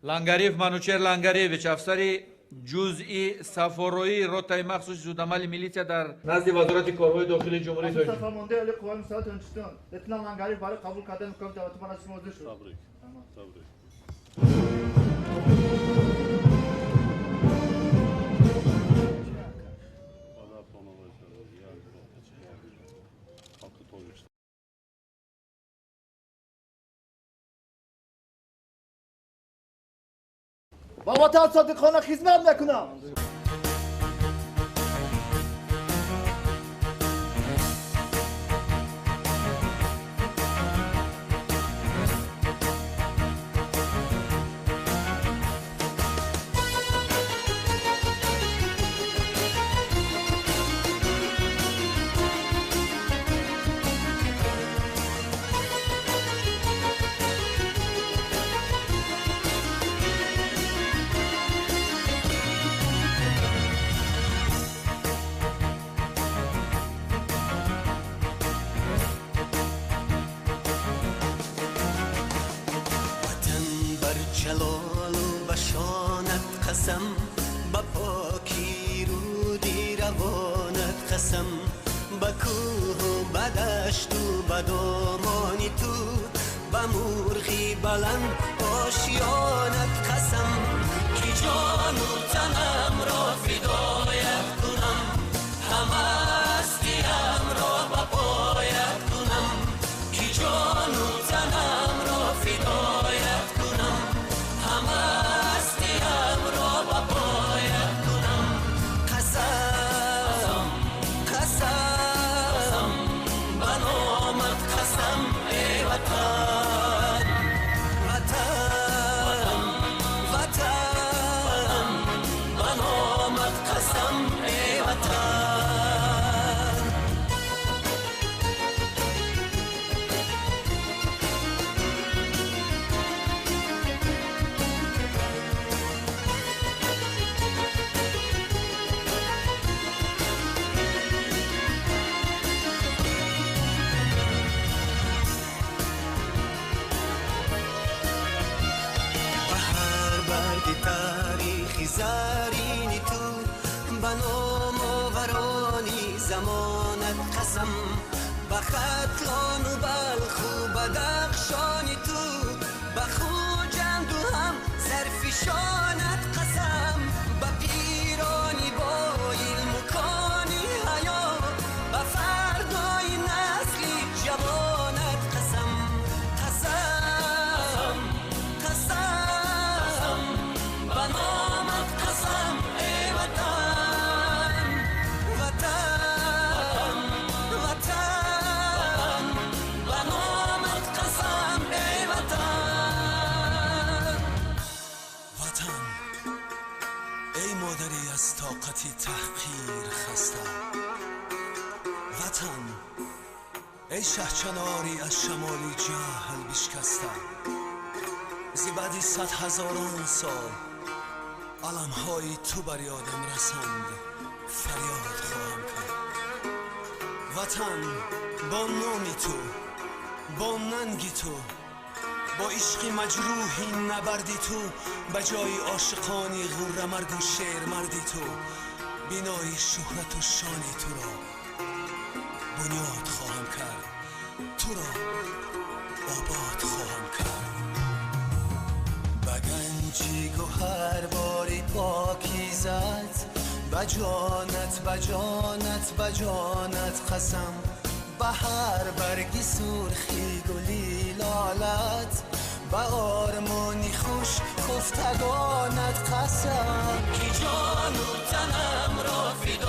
Лангариев Манучер Лангариевич, афсари ҷузъи сафороии ротаи махсуси зудамали милитсия дар назди вазорати корҳои дохилии ҷумҳурии тоҷикистон. Фармонда али қувваи мусоидат Тоҷикистон, лейтенант Лангариев барои қабул кардани мукофот давлати ман аз шумо озир шуд. Табрик. Табрик. با وطن صادقانه خدمت میکنم. جلال و بشانت قسم با پاکی رودی روانت قسم با کوه و بدشت و بدامانی تو با مرغی بلند آشیانت قسم کی جان و تنم را فدایت کنم همه هستیم را با پایت کنم کی جان و تنم را فدایت کنم همه هستیم را با پایت کنم قسم قسم به نامت قسم ای وطن وطن وطن به نامت قسم ای وطن تاریخی زرینی تو به نام آورانی زمانت قسم به ختلان و بلخ و بدخشانی تو به خوجند و هم زرفشانت قسم به پیرانی با علم و کانی حیا به فردای نسلی جوانت قسم قسم قسم به نامت قسم ای وطن وطن وطن به نامت قسم ای وطن وطن ای مادری از طاقتی تحقیر خسته وطن ای شهچناری از شمالی جهل بشکسته زی بعدی 100,000 سال علمهای تو بر یادم رسند فریاد خواهم کرد وطن با نامی تو با ننگی تو با عشقی مجروحی نبردی تو به جای عاشقانی غره مرگ و شعر مردی تو بینای شهرت و شانی تو را بنیاد خواهم کرد تو را آباد خواهم کرد به گنجی گوهر باری پاکیزت به جانت به جانت به جانت قسم به هر برگی سرخی گلی لالت به آرمانی خوش خفتگانت قسم کی جان و تنم را فدا